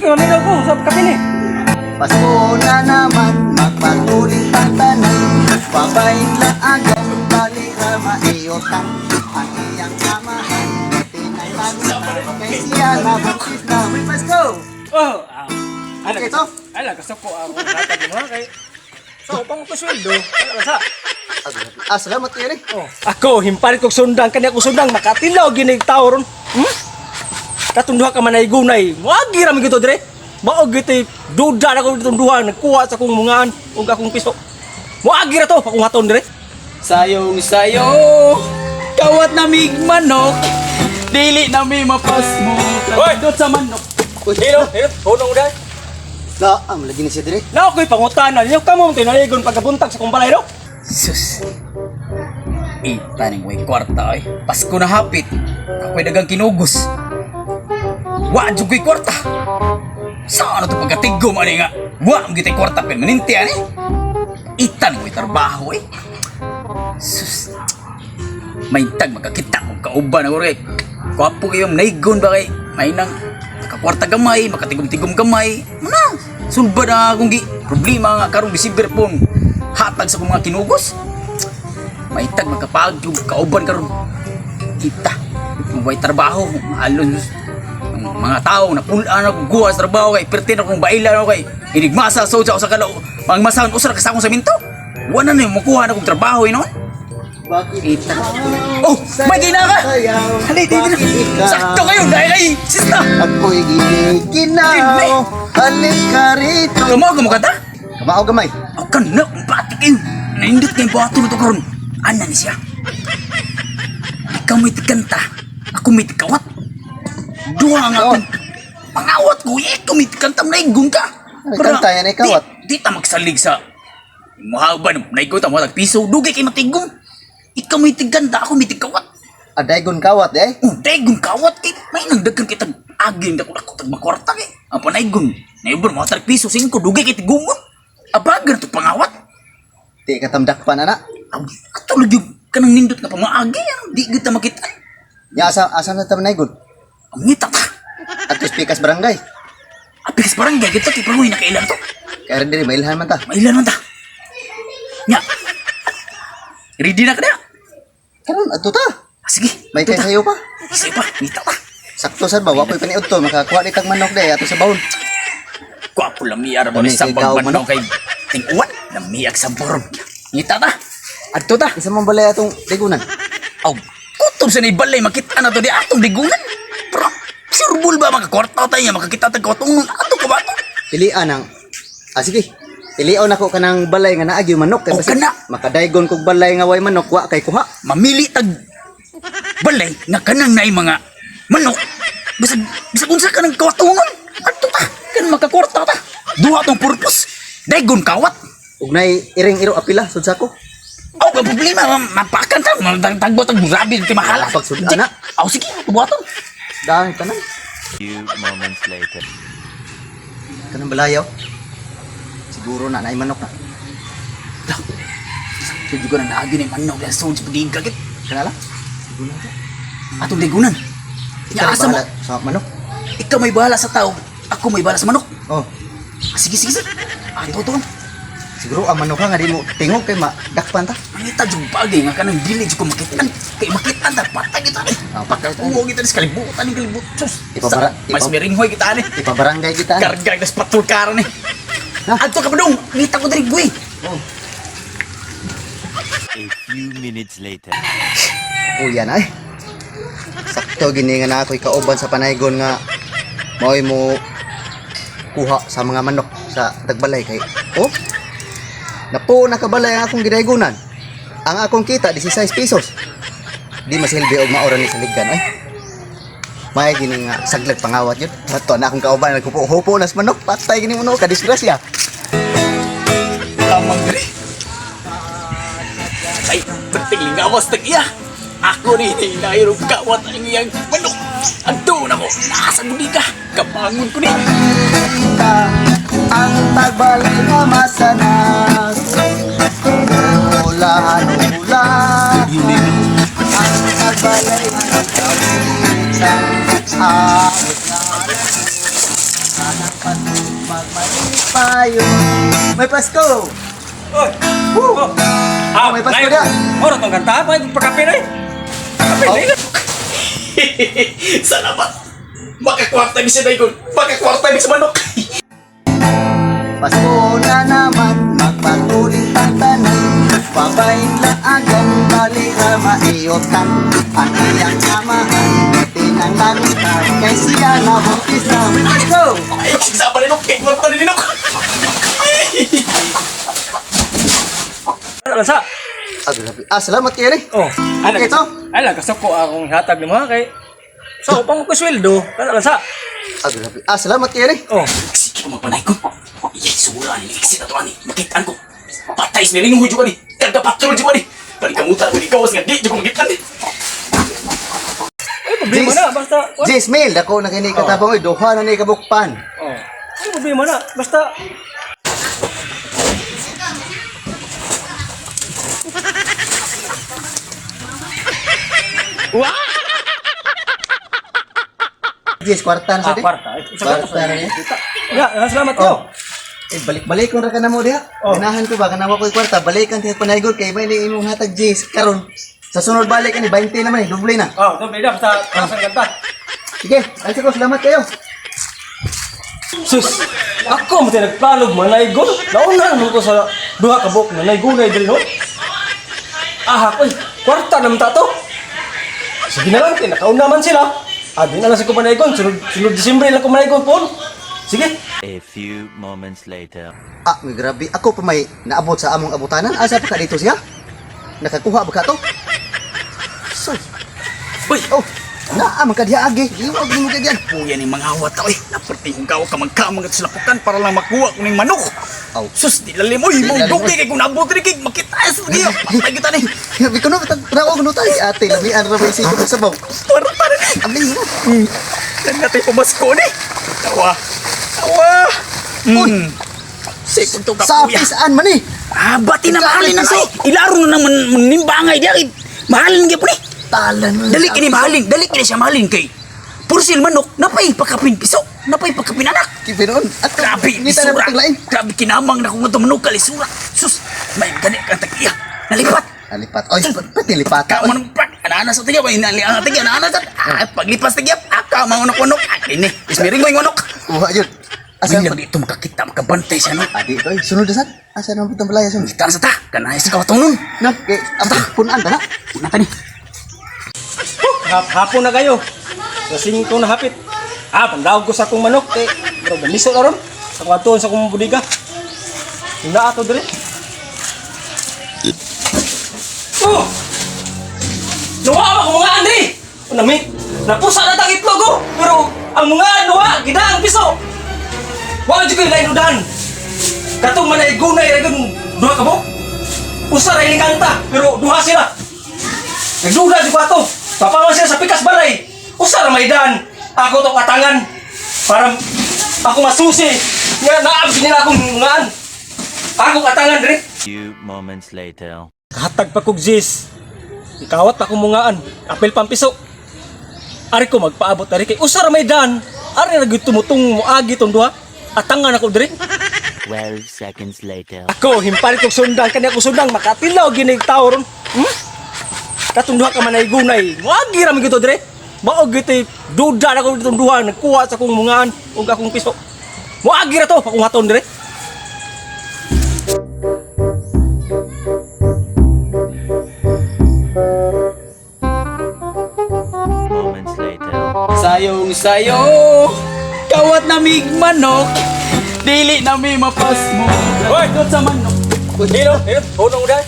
maminaw ko sa kapini. Pasko na naman, magpatuloy ang tanan. Babaeng laagan, balira maiotang. Ang iyang amahan, tinaylan kay siya nabukis na. May Pasko! Oh, Okay to? ala kasako ako natag mo kay. So, pang ko sweldo. Ala sa. Salamat kayo rin. Oh, ako himpalit kog sundang kanya ko sundang makatilaw ginig tawo ron. Katunduha ka manay gunay. Wagi ra mi gito dire. Mao giti duda na ko tunduhan nagkuha sa akong mungaan ug akong piso. Wagi ra to akong haton dire. Sayong sayo, kawat na mig manok, dili na mi mapas mo, kadot sa manok. Hilo, hunong dai. Na, lagi ni siya dire. Na ako'y pangutanan niyo kamo tinaligon pagkabuntag sa kumbalay no. Sus, itaning way kwarta ay. Pasko na hapit, ako'y dagang kinugos. Wa jud ko'y kwarta. Saan ito pagkatigo man nga? Wa mo gitay kwarta pen maninti ani. Itaning way trabaho eh. Sus, may tag makakita kung kauban ako rin. Kwapo kayong naigon ba kay may nang nakakwarta gamay, makatigom-tigom gamay. Ano? Sulba na akong problema nga karong December pong hatag sa kong mga kinugos. May tag magkapag yung kauban karon. Kita, may trabaho, mahalon ang mga tao na pulaan ako guwa sa trabaho kay pertin akong bailan ako kay inigmasa sa sa kalaw mga masahon usara kasakong sa minto. Wala na yung makuha na kong trabaho eh noon. Bakit Kita. Oh, may gina ka! Halay, dito na. Sakto kayo dahil kay sista. ako'y giniginaw. Halik ka rito. Kamao ka mo kata? Kamao gamay. Ako ka na, kung batik kayo. Naindot kayong bato na ito karon. Ana ni siya. Ikaw may tikanta. Ako may tikawat. Duha nga akong pangawat ko. Ikaw may tikanta. Naigun ka. Ay, kanta yan, ikawat. Di ta magsalig sa mahaba na naigun ta mo piso. Dugay kay matigong. Ikaw may tiganda. Ako may tikawat. Adaygon kawat eh. Daigon kawat kay may nangdagan kita aging dako dako tag makwarta kay. Apa naigon? Naibon mo 3 piso 5 dugay kay tigumon. Abagan to pangawat. Di katamdak pa na na. Ato lagi kanang nindot na pamaagi di kita makita. Ya asa na tam naigon. Ang ngita ta. At pikas barangay. Apikas barangay kita ti paruy na kailan to. Kaya rin diri mailhan man ta. Mailan man ta. Nya. Ready na ka na? Karon ato ta. Sige. May kay sayo pa. Isa pa, ngita ta. Sakto sad ba wa ko'y paniud to makakuha ni tag manok day ato sa bawon. Kuwapo lamiar mo Kami ni sa kay Gao pagbanong kay tinguan. Lamiag sa borom. Ngita ta. Adto ta. Isa man balay atong digunan. Aw, kutob sa naibalay, makita na to di atong digunan. Pero, surbul ba makakwarta tayo niya, makakita tayo katong ato ka ba ito? Pilian ang sige. Pilion ako kanang balay nga naagi yung manok kay O, basi kana. makadaygon kog balay nga way manok wa kay kuha. Mamili tag balay nga kanang naay mga manok. Bisag unsa ka ng kawatungon. Ato ta, kan makakwarta ta. Duha tong purpose. Daygon kawat. Ug nay iring iro apila sud sa ko. Aw, ka problema, mapakan ta, tagbo tag grabe ti mahala. Pagsud ana. Aw, sige, buhaton. Dahil tanan Few moments later. kanang balayaw. Siguro na nay manok na. Sige ko na naagi ni manok ya sa padiga kit. Kana lang. Atong daygonan. Ikaw Asa mo? bahala sa manok. Ikaw may bahala sa tao, ako may bahala sa manok. Oh, Sige, sige, sige. Ato to. siguro ang manok nga di mo tingog kay madakpan ta. Ang ita jud bagay nga kanang village ko makitan. Kay makitan ta patay kita ni. Patay ta. Pagkuha kita sa kalibutan ni kalibut. Sus. Ipabara- Mas meringhoy kita ni. Ipabarangay kita. Kargay das patul karon ni. Ha? Adto ka padung. Ngita ko diri buhi. Oh, A few minutes later. oh yan ay. Sakto gini nga na ako'y kauban sa panaygon nga mao'y mo kuha sa mga manok sa tagbalay kay oh napo nakabalay ang akong gidaygunan ang akong kita 16 pesos di masilbi og maoran ni sa liggan ay may gini nga saglag pangawat yun bato na akong kauban nagkupo-hupo nas manok patay gini mo no kadisgrasya Tamang diri. Ay, penting lingawas tag iya. Ako rin ay nairong kawat ang iyang manok. Adto na ko. Nasa muli ka. Kapangon ko ni. ang tagbalik nga masanas ulan ang tagbalik nga kawitan awit nga Magmalinis tayo. May Pasko! Oy! Oh! Ah, may Pasko layo. na. Ora tong kanta pa pagkape na eh. Kape na eh. Salamat. Makakwarta mi sa dagon. Makakwarta mi sa manok. Pasko na naman, magpatuloy ang tanan. Pabailaagan, balira maiotan. Ang iyang amahan, tinanganitan. Kay siya na buntis na. May Pasko! Ay, sa pa rin ako. Kwarta rin ako. Ano sa? Grabe. Salamat kayo rin. Oh, Ano ito? Ala, gusto ko akong hatag ni mga kay. So, pang ko sweldo. Ano sa? Grabe. Salamat kayo rin. Oh, Sige ko magpanay ko. Iyay, sura ni Exit ato ani. Makitaan ko. Patay sa niling mo juga ni. Kada patrol juga ni. Palikamutan ko ni kawas nga di juga magitan ni. ay problema Jis. na basta. Jismil, dako na kini katabang oy, duha na ni kabukpan. Oh. Ay problema na basta. Jis, kwarta na sa di. Kwarta. Kwarta na niya. Ya, salamat ko. Oh. Balik-balik ko ra ka na mo diha. Ganahan ko ba kanawa ko'y kwarta, balikan tiya panaygon kay may ni imong hatag Jis karon. Sa sunod balik ani 20 naman doble na. Oh, doble na basta kasang kanta. Sige, alis ko salamat kayo. Sus, ako mo nagpalog manaygon. Nauna naman ko sa duha ka buk na naygunay diri no. Koy, kwarta naman ta to. Sige na lang, nakauna man sila. Di na lang sa ko manaygon, sunod Disyembre lang ko manaygon po. Sige. A few moments later. May grabe. Ako pa may naabot sa among abutanan. Asa pa ka dito siya? Nakakuha ba ka to? So, Uy, naamang ka diha agi. Iwag mo ka diyan. kuya ni mga awat oy. Naperti kong gawa ka magkamang at silapukan para lang makuha ko ng manok. Aw. Sus, di lalim oy. Di lalim, Mong dugay oy. kay kung naabot rin kay makita sa diyo. Patay kita ni. Yabi ko no, tawag no tayo. Ate, lamian ra may siko sa baw. Para pa rin. Abli mo. Dan natin pumasko ni. Tawa. Tawa. Say kung to ka Sa kuya. pisaan man eh. Bati na mahalin na say. Ilaro na naman nimbangay diya. Mahalin gyud po ni. Talan mo. Dali kini mahalin, dali kini siya mahalin kay. Pursil manok, napay pagkapin piso, napay pagkapin anak. Kipinon. At Grabe, ngita na isura. pataglain. Grabe kinamang na kung ito manok kalisura. Sus, may gani kang tagiya. Nalipat. Alipat. Oy, pati lipat. Ka man prak, ana sa tiga, may nali ang tiga, ana sa. Paglipas tiga, aka manok. Ini, ismiring mo yung manok. Kuha yun. Asa Asa pag ito makakita, makabantay siya no. Adi ito eh. Sunod na sad. Asa na putang balaya sunod. Kita sa ta, kanay sa kawatong nun. No, kay punaan ta na. Una ka ni. Hapon na kayo. Sa 5 na hapit. Pandawag ko sa akong manok. Pero gamiso na ron. Sa kwartuon sa akong budiga. Yung na ato dire. Oh! Nawa ko mga Andre! Nami, napusa na tang itlog ko. Pero ang mga nawa, gidaang piso. Wala dyan kayo nainudan. Katong manaigunay na ganun duha ka mo. Usa na ilikanta, pero duha sila. Nagduda di ko ato. Papaman sila sa pikas balay. Usa na may daan. Ako to katangan. Para ako masusi. Nga naabs nila akong ngaan. Ako katangan diri. Few moments later. Kahatag pa kog jis. Ikawat pa kong mungaan. Apel pampiso. Ari ko magpaabot ari kay usa ra may daan. Ari na gyud tumutong moagi tong duha. Atangan ako diri. 12 seconds later. Ako himpalit kog sundang kani ako sundang makatilaw ginig tawo ron. Katong duha ka manaygunay. Moagi ra man gyud to dire. Mao gyud duda na ko ditong duha nagkuha sa akong mungaan ug akong piso. Moagi ra to akong haton dire. Moments later. Sayong sayo, kawat na mig manok, dili na mi mapas mo. Hoy! Dot sa manok. Dino, unong uday.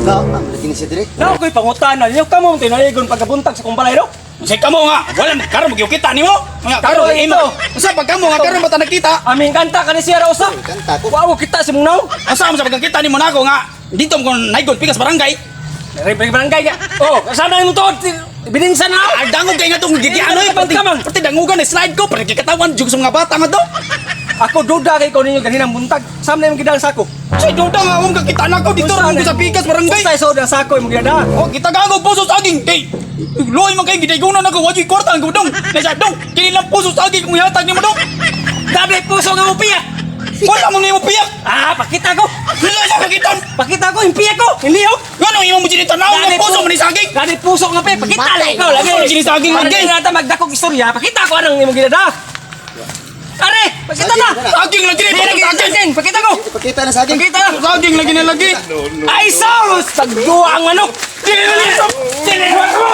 Na, lagi ni siya dire. Na ako'y pangutanan niyo kamo tinaligon pagkabuntag sa kong balay no? Say kamo nga, wala karon magkita nimo. Nga Karon, karon imo. Usa pag kamo nga karon bata nakita. Aming kanta kani siya ra usap. Kanta ko. Wow, kita si Mungnaw. Asa mo sa pagkakita nimo nako nga dito mo kon naigon pikas barangay. Rebring barangay niya. Oh, kasama yung tuod. Bininsan na. Ay dangog kay nga tong gigiano Hindi, pati kamang. pati dangugan na slide ko para kikatawan jug sa mga bata nga to. Ako duda kay ko ninyo ganinang buntag. Sam na yung gidang sako. Say duda nga akong kakita nako dito ra mo sa pikas barangay. Usay sa udang sako yung gidang. Oh, kita gagawin puso sa aging. Kay, loy man kay gidaygunan ako, wajay kwarta ang gudong. Nasa dong, kini lang puso sa aging kung ihatag ni mo dong. Gabi puso nga upiyak. Wala mo nimo piyak. Ah, pakita ko. Wala sa pakiton. Pakita ko, impiyak ko. Hindi oh. Ngano imo mo ginita na Gani ang puso mo ni saging. Gani puso nga pe. Pakita lang Matay. ikaw lagi. Puso, ginisaging Para lagi. di nata magdakog istorya. Pakita ko anong imong ginada. Are, pakita na. Saging lagi ni Di lagi saging. Pakita ko. Ipakita na sa akin. Pakita na. Saging lagi na lagi. Ay, sos! Tagduwa ang manok! Dili mo!